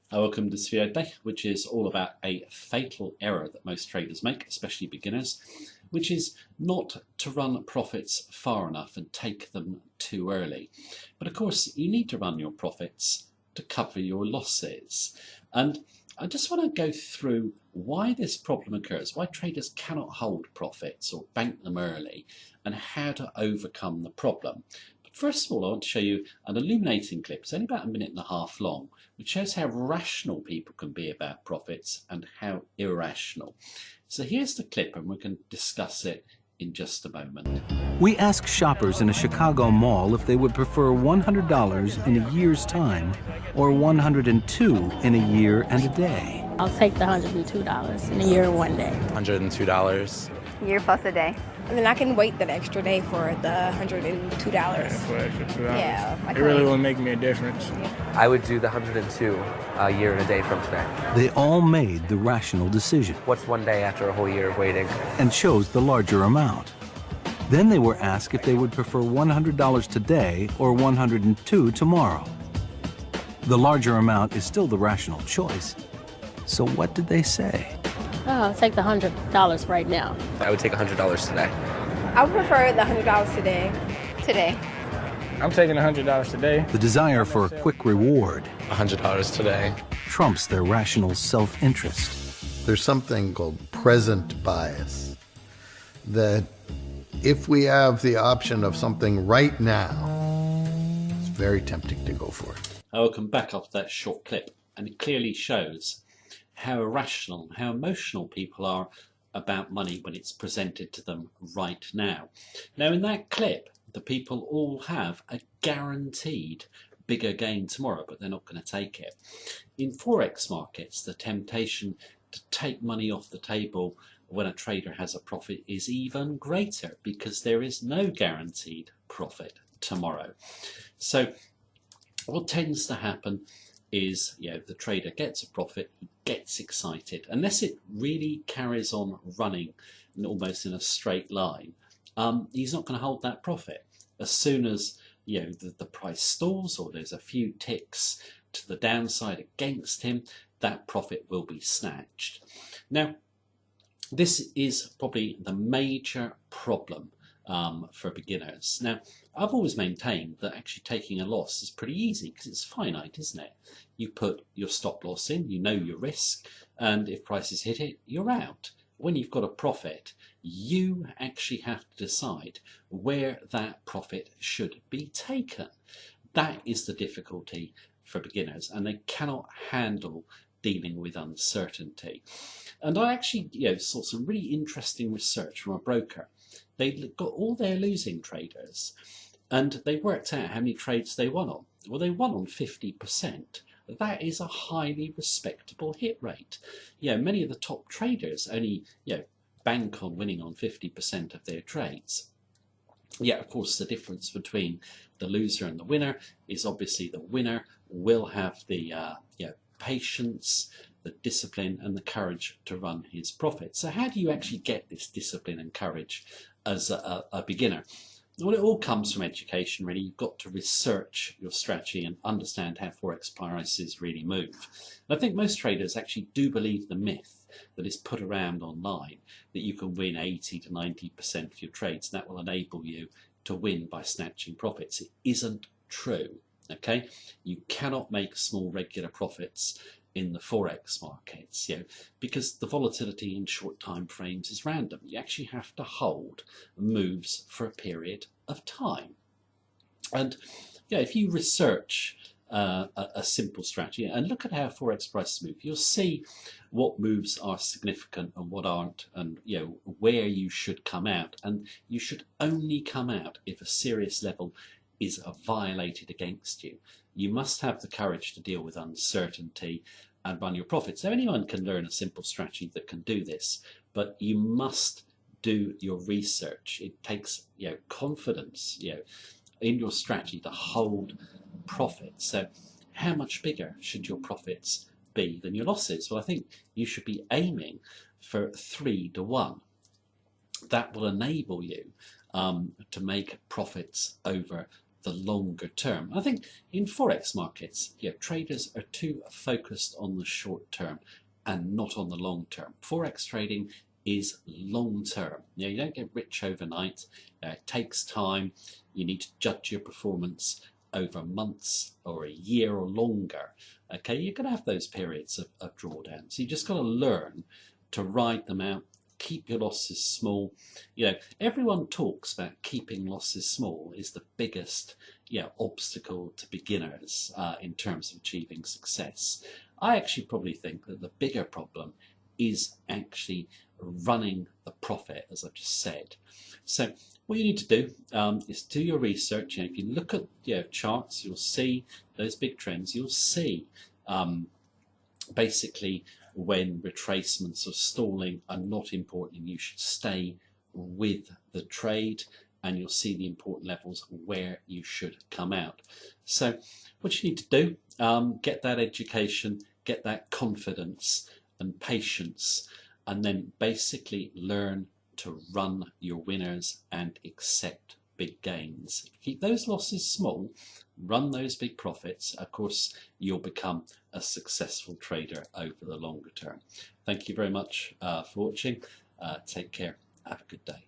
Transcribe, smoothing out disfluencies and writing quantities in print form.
Welcome to this video today, which is all about a fatal error that most traders make, especially beginners, which is not to run profits far enough and take them too early. But of course, you need to run your profits to cover your losses. And I just want to go through why this problem occurs, why traders cannot hold profits or bank them early, and how to overcome the problem. First of all, I want to show you an illuminating clip. It's only about a minute and a half long, which shows how rational people can be about profits and how irrational. So here's the clip, and we can discuss it in just a moment. We asked shoppers in a Chicago mall if they would prefer $100 in a year's time or $102 in a year and a day. I'll take the $102 in a year and 1 day. $102. Year plus a day. And then I can wait that extra day for the $102. Yeah, for extra $2. Yeah, it really won't make me a difference. I would do the 102 a year and a day from today. They all made the rational decision What's 1 day after a whole year of waiting? and chose the larger amount. Then they were asked if they would prefer $100 today or $102 tomorrow. The larger amount is still the rational choice. So what did they say? Oh, I'll take the $100 right now. I would take $100 today. I would prefer the $100 today. Today. I'm taking $100 today. The desire for a quick reward $100 today. trumps their rational self-interest. There's something called present bias, that if we have the option of something right now, it's very tempting to go for it. Welcome back after that short clip, and it clearly shows how irrational, how emotional people are about money when it's presented to them right now. Now in that clip, the people all have a guaranteed bigger gain tomorrow, but they're not going to take it. In Forex markets, the temptation to take money off the table when a trader has a profit is even greater because there is no guaranteed profit tomorrow. So what tends to happen is, the trader gets a profit, he gets excited, unless it really carries on running almost in a straight line. He's not going to hold that profit. As soon as the price stalls or there's a few ticks to the downside against him, that profit will be snatched. Now, this is probably the major problem for beginners. Now, I've always maintained that actually taking a loss is pretty easy because it's finite, isn't it? You put your stop loss in, you know your risk, and if prices hit it, you're out. When you've got a profit, you actually have to decide where that profit should be taken. That is the difficulty for beginners, and they cannot handle dealing with uncertainty. And I actually saw some really interesting research from a broker. They got all their losing traders and they worked out how many trades they won on. Well, they won on 50%. That is a highly respectable hit rate. Many of the top traders only bank on winning on 50% of their trades. Yeah, of course, the difference between the loser and the winner is obviously the winner will have the patience, the discipline and the courage to run his profit. So how do you actually get this discipline and courage as a beginner? Well, it all comes from education, really. You've got to research your strategy and understand how Forex prices really move. And I think most traders actually do believe the myth that is put around online that you can win 80 to 90% of your trades. That will enable you to win by snatching profits. It isn't true. Okay, you cannot make small regular profits in the Forex markets, because the volatility in short time frames is random. You actually have to hold moves for a period of time. And if you research a simple strategy and look at how Forex prices move, you'll see what moves are significant and what aren't, and where you should come out. And you should only come out if a serious level is violated against you. You must have the courage to deal with uncertainty and run your profits. Now, anyone can learn a simple strategy that can do this, but you must do your research. It takes confidence in your strategy to hold profits. So how much bigger should your profits be than your losses? Well, I think you should be aiming for 3 to 1. That will enable you to make profits over the longer term. I think in Forex markets, traders are too focused on the short term and not on the long term. Forex trading is long term. You don't get rich overnight. It takes time. You need to judge your performance over months or a year or longer. Okay, you're going to have those periods of drawdown. So you just got to learn to ride them out. Keep your losses small. Everyone talks about keeping losses small is the biggest obstacle to beginners in terms of achieving success. I actually probably think that the bigger problem is actually running the profit, as I've just said. So what you need to do is do your research. If you look at charts, you'll see those big trends. You'll see basically when retracements or stalling are not important, and you should stay with the trade, and you'll see the important levels where you should come out. So what you need to do, get that education, get that confidence and patience, and then basically learn to run your winners and accept big gains. Keep those losses small, run those big profits. Of course, you'll become a successful trader over the longer term. Thank you very much for watching. Take care. Have a good day.